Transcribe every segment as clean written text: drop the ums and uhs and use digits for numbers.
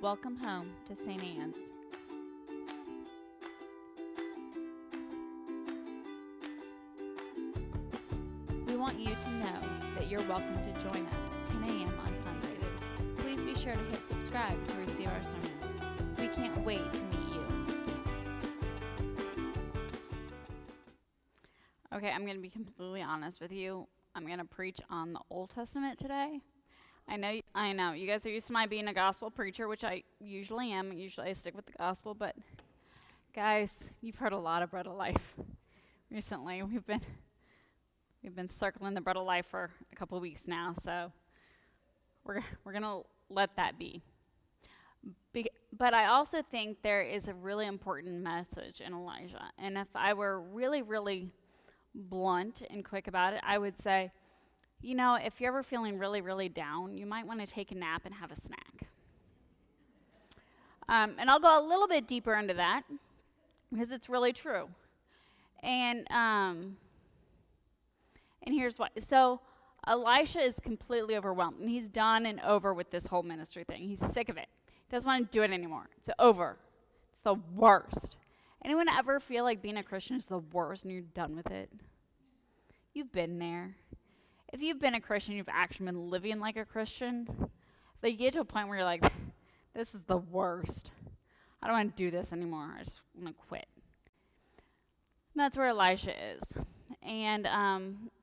Welcome home to St. Anne's. We want you to know that you're welcome to join us at 10 a.m. on Sundays. Please be sure to hit subscribe to receive our sermons. We can't wait to meet you. Okay, I'm going to be completely honest with you. I'm going to preach on the Old Testament today. I know. You guys are used to my being a gospel preacher, which I usually am. Usually I stick with the gospel, but guys, you've heard a lot of bread of life recently. We've been circling the bread of life for a couple of weeks now, so we're going to let that be. But I also think there is a really important message in Elijah. And if I were really, really blunt and quick about it, I would say, you know, if you're ever feeling really, really down, you might want to take a nap and have a snack. And I'll go a little bit deeper into that because it's really true. And here's why. So Elisha is completely overwhelmed, and he's done and over with this whole ministry thing. He's sick of it. He doesn't want to do it anymore. It's over. It's the worst. Anyone ever feel like being a Christian is the worst and you're done with it? You've been there. If you've been a Christian, you've actually been living like a Christian. So you get to a point where you're like, this is the worst. I don't want to do this anymore. I just want to quit. And that's where Elisha is. And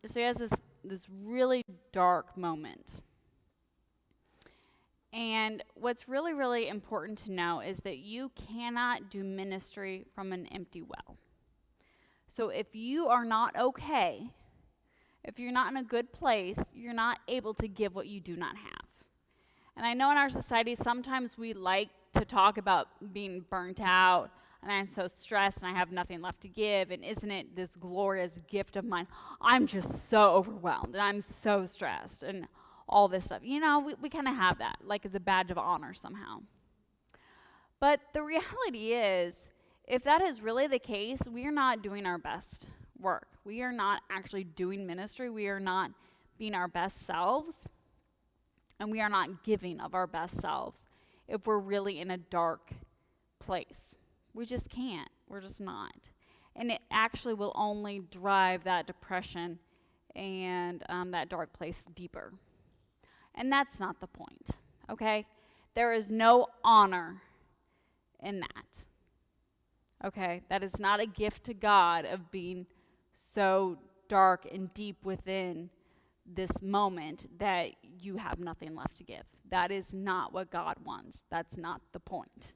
so he has this really dark moment. And what's really, really important to know is that you cannot do ministry from an empty well. So if you are not okay, if you're not in a good place, you're not able to give what you do not have. And I know in our society, sometimes we like to talk about being burnt out, and I'm so stressed, and I have nothing left to give, and isn't it this glorious gift of mine? I'm just so overwhelmed, and I'm so stressed, and all this stuff. You know, we kind of have that, like it's a badge of honor somehow. But the reality is, if that is really the case, we are not doing our best work. We are not actually doing ministry. We are not being our best selves, and we are not giving of our best selves if we're really in a dark place. We just can't. We're just not. And it actually will only drive that depression and that dark place deeper. And that's not the point, okay? There is no honor in that, okay? That is not a gift to God of being so dark and deep within this moment that you have nothing left to give. That is not what God wants. That's not the point.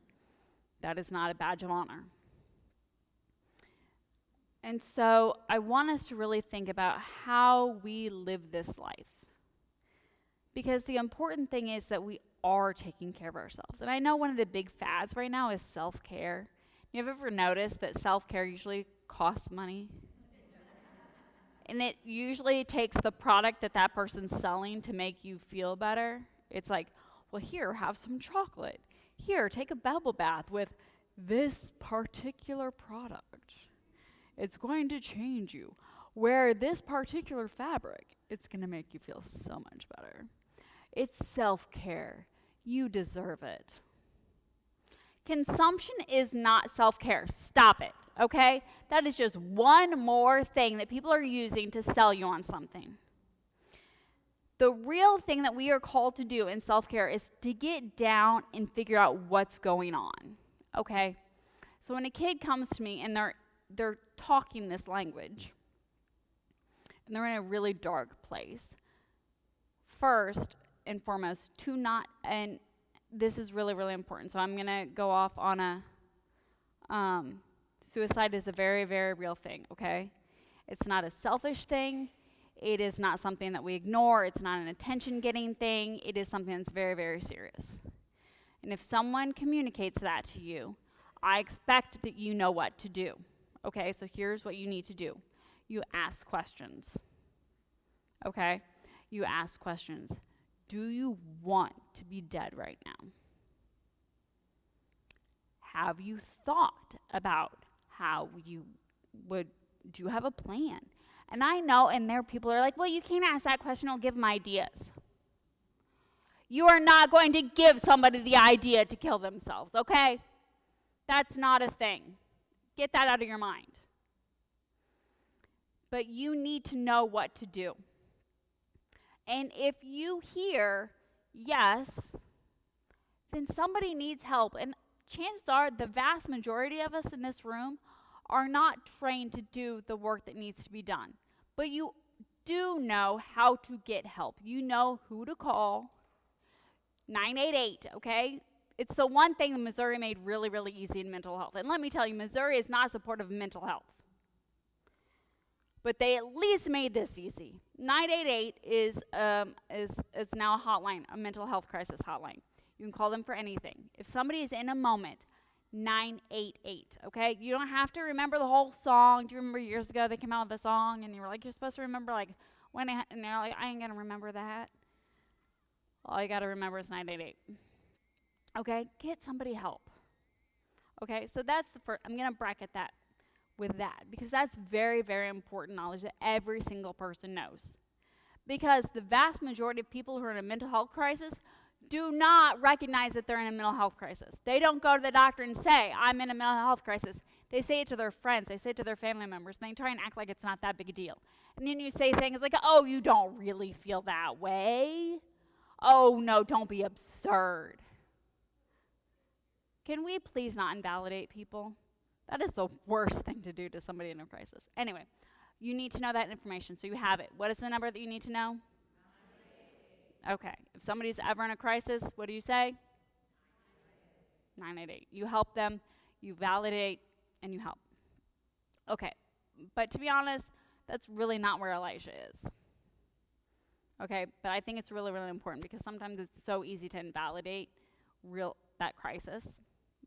That is not a badge of honor. And so I want us to really think about how we live this life. Because the important thing is that we are taking care of ourselves. And I know one of the big fads right now is self-care. You have ever noticed that self-care usually costs money? And it usually takes the product that person's selling to make you feel better. It's like, well, here, have some chocolate. Here, take a bubble bath with this particular product. It's going to change you. Wear this particular fabric. It's going to make you feel so much better. It's self-care. You deserve it. Consumption is not self-care. Stop it, okay? That is just one more thing that people are using to sell you on something. The real thing that we are called to do in self-care is to get down and figure out what's going on, okay? So when a kid comes to me and they're talking this language, and they're in a really dark place, first and foremost, and this is really, really important. So I'm going to go off on a, suicide is a very, very real thing, okay? It's not a selfish thing. It is not something that we ignore. It's not an attention-getting thing. It is something that's very, very serious. And if someone communicates that to you, I expect that you know what to do, okay? So here's what you need to do. You ask questions, okay? You ask questions. Do you want to be dead right now? Have you thought about how you would, do you have a plan? And I know, and there are people who are like, well, you can't ask that question, I'll give them ideas. You are not going to give somebody the idea to kill themselves, okay? That's not a thing. Get that out of your mind. But you need to know what to do. And if you hear yes, then somebody needs help. And chances are the vast majority of us in this room are not trained to do the work that needs to be done. But you do know how to get help. You know who to call. 988, okay? It's the one thing that Missouri made really, really easy in mental health. And let me tell you, Missouri is not supportive of mental health. But they at least made this easy. 988 is now a hotline, a mental health crisis hotline. You can call them for anything. If somebody is in a moment, 988, okay? You don't have to remember the whole song. Do you remember years ago they came out with a song and you were like, you're supposed to remember like when and they're like, I ain't going to remember that. All you got to remember is 988. Okay? Get somebody help. Okay? So that's the first. I'm going to bracket that with that because that's very, very important knowledge that every single person knows. Because the vast majority of people who are in a mental health crisis do not recognize that they're in a mental health crisis. They don't go to the doctor and say, I'm in a mental health crisis. They say it to their friends. They say it to their family members. And they try and act like it's not that big a deal. And then you say things like, oh, you don't really feel that way. Oh, no, don't be absurd. Can we please not invalidate people? That is the worst thing to do to somebody in a crisis. Anyway, you need to know that information, so you have it. What is the number that you need to know? 988. Okay. If somebody's ever in a crisis, what do you say? 988. You help them, you validate, and you help. Okay. But to be honest, that's really not where Elijah is. Okay, but I think it's really, really important because sometimes it's so easy to invalidate that crisis.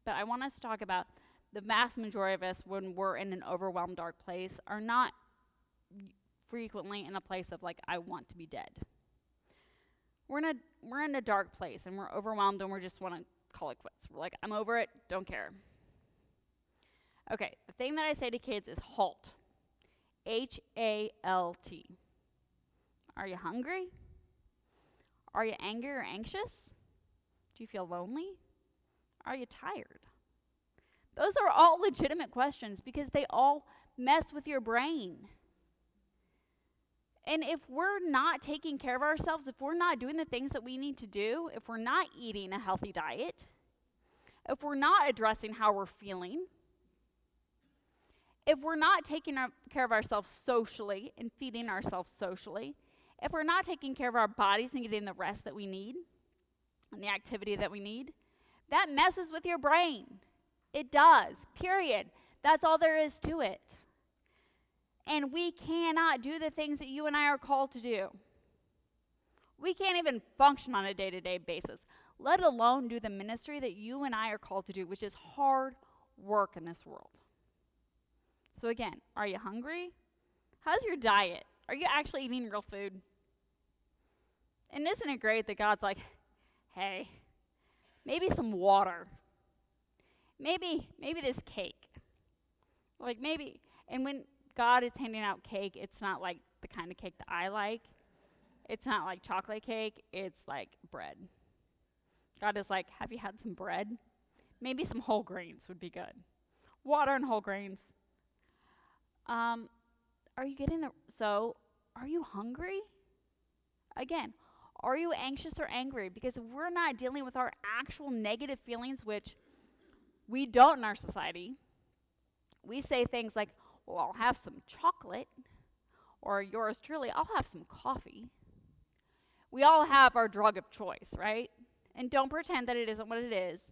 But I want us to talk about the vast majority of us, when we're in an overwhelmed, dark place, are not frequently in a place of like, I want to be dead. We're in a dark place and we're overwhelmed and we just want to call it quits. We're like, I'm over it, don't care. Okay, the thing that I say to kids is HALT. HALT. Are you hungry? Are you angry or anxious? Do you feel lonely? Are you tired? Those are all legitimate questions because they all mess with your brain. And if we're not taking care of ourselves, if we're not doing the things that we need to do, if we're not eating a healthy diet, if we're not addressing how we're feeling, if we're not taking care of ourselves socially and feeding ourselves socially, if we're not taking care of our bodies and getting the rest that we need and the activity that we need, that messes with your brain. It does, period. That's all there is to it. And we cannot do the things that you and I are called to do. We can't even function on a day-to-day basis, let alone do the ministry that you and I are called to do, which is hard work in this world. So again, are you hungry? How's your diet? Are you actually eating real food? And isn't it great that God's like, hey, maybe some water. Maybe this cake. Like maybe, and when God is handing out cake, it's not like the kind of cake that I like. It's not like chocolate cake, it's like bread. God is like, have you had some bread? Maybe some whole grains would be good. Water and whole grains. Are you hungry? Again, are you anxious or angry? Because if we're not dealing with our actual negative feelings, which we don't in our society, we say things like, well, I'll have some chocolate, or yours truly, I'll have some coffee. We all have our drug of choice, right? And don't pretend that it isn't what it is.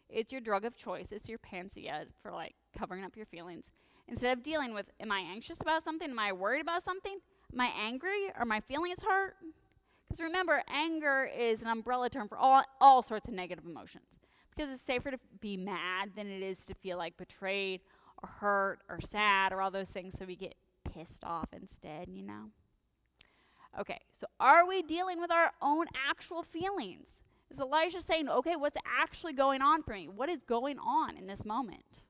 It's your drug of choice. It's your panacea for like covering up your feelings. Instead of dealing with, am I anxious about something? Am I worried about something? Am I angry? Are my feelings hurt? Because remember, anger is an umbrella term for all sorts of negative emotions. Because it's safer to be mad than it is to feel like betrayed or hurt or sad or all those things, so we get pissed off instead, you know? Okay, so are we dealing with our own actual feelings? Is Elijah saying, okay, what's actually going on for me? What is going on in this moment?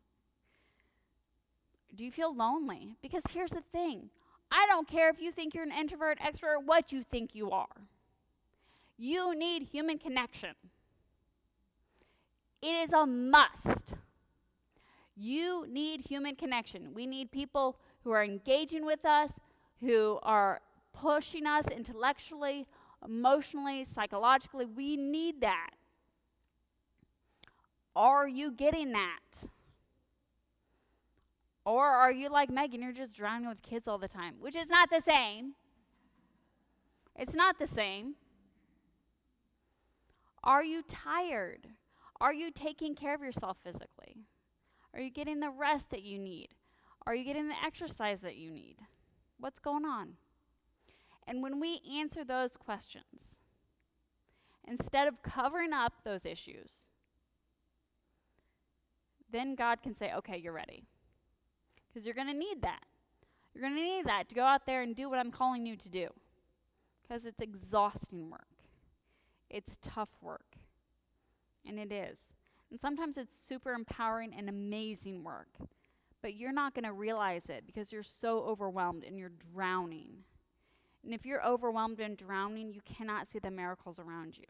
Do you feel lonely? Because here's the thing. I don't care if you think you're an introvert, extrovert, what you think you are. You need human connection. It is a must. You need human connection. We need people who are engaging with us, who are pushing us intellectually, emotionally, psychologically. We need that. Are you getting that? Or are you like Megan, you're just drowning with kids all the time, which is not the same. It's not the same. Are you tired? Are you taking care of yourself physically? Are you getting the rest that you need? Are you getting the exercise that you need? What's going on? And when we answer those questions, instead of covering up those issues, then God can say, okay, you're ready. Because you're going to need that. You're going to need that to go out there and do what I'm calling you to do. Because it's exhausting work. It's tough work. And it is. And sometimes it's super empowering and amazing work. But you're not going to realize it because you're so overwhelmed and you're drowning. And if you're overwhelmed and drowning, you cannot see the miracles around you.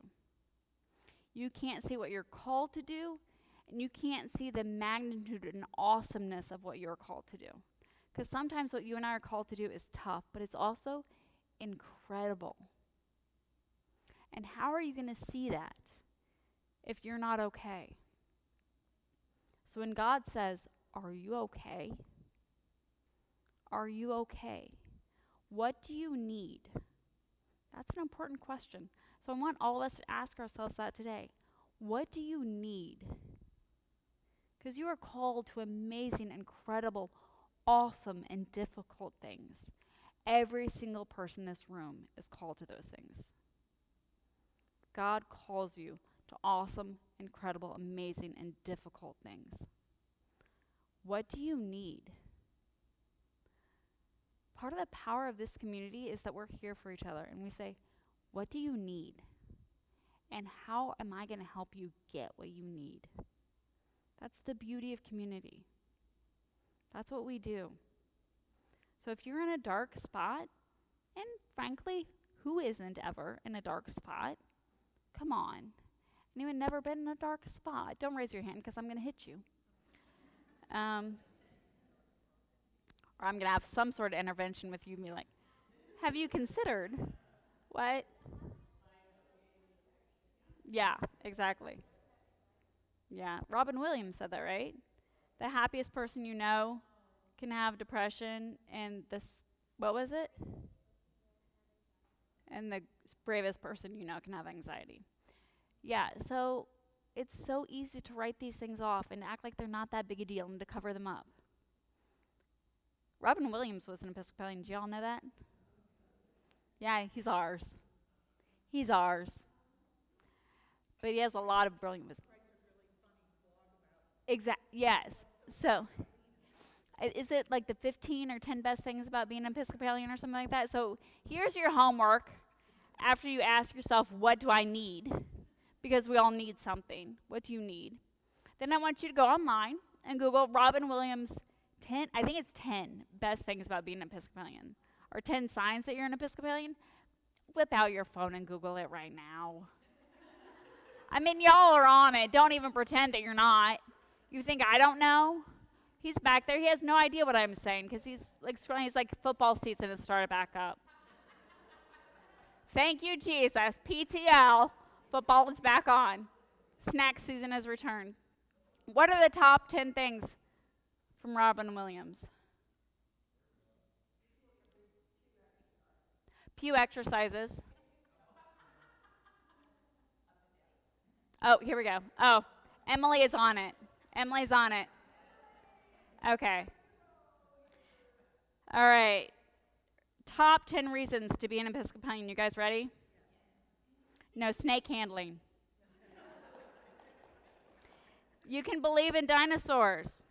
You can't see what you're called to do, and you can't see the magnitude and awesomeness of what you're called to do. Because sometimes what you and I are called to do is tough, but it's also incredible. And how are you going to see that if you're not okay? So when God says, are you okay? Are you okay? What do you need? That's an important question. So I want all of us to ask ourselves that today. What do you need? Because you are called to amazing, incredible, awesome, and difficult things. Every single person in this room is called to those things. God calls you to awesome, incredible, amazing, and difficult things. What do you need? Part of the power of this community is that we're here for each other, and we say, what do you need? And how am I going to help you get what you need? That's the beauty of community. That's what we do. So if you're in a dark spot, and frankly, who isn't ever in a dark spot? Come on. Anyone never been in a dark spot? Don't raise your hand because I'm going to hit you. Or I'm going to have some sort of intervention with you and be like, have you considered what? Yeah, exactly. Yeah, Robin Williams said that, right? The happiest person you know can have depression, and what was it? And the bravest person you know can have anxiety. Yeah, so it's so easy to write these things off and act like they're not that big a deal and to cover them up. Robin Williams was an Episcopalian. Do y'all know that? Yeah, he's ours. He's ours. But he has a lot of brilliant wisdom. Yes. So, is it like the 15 or 10 best things about being an Episcopalian or something like that? So, here's your homework after you ask yourself, what do I need? Because we all need something. What do you need? Then I want you to go online and Google Robin Williams 10, I think it's 10 best things about being an Episcopalian. Or 10 signs that you're an Episcopalian. Whip out your phone and Google it right now. I mean, y'all are on it. Don't even pretend that you're not. You think I don't know? He's back there. He has no idea what I'm saying because he's like scrolling. He's like football season has started back up. Thank you, Jesus. PTL. Football is back on. Snack season has returned. What are the top 10 things from Robin Williams? Pew exercises. Oh, here we go. Oh, Emily is on it. Emily's on it. Okay. All right. Top 10 reasons to be an Episcopalian. You guys ready? No snake handling. You can believe in dinosaurs.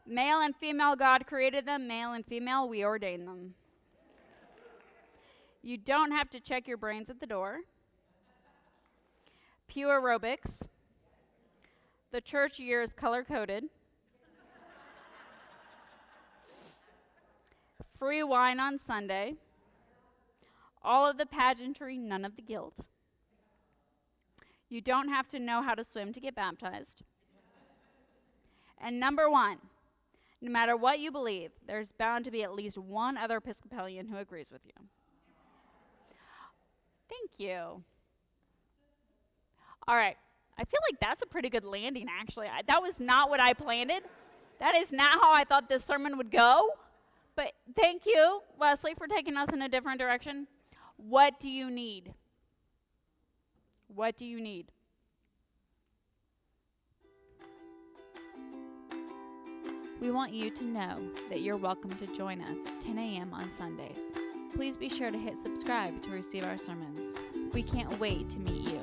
Male and female, God created them. Male and female, we ordain them. You don't have to check your brains at the door. Pew aerobics. The church year is color-coded. Free wine on Sunday. All of the pageantry, none of the guilt. You don't have to know how to swim to get baptized. And number 1, no matter what you believe, there's bound to be at least one other Episcopalian who agrees with you. Thank you. All right. I feel like that's a pretty good landing, actually. That was not what I planned. That is not how I thought this sermon would go. But thank you, Wesley, for taking us in a different direction. What do you need? What do you need? We want you to know that you're welcome to join us at 10 a.m. on Sundays. Please be sure to hit subscribe to receive our sermons. We can't wait to meet you.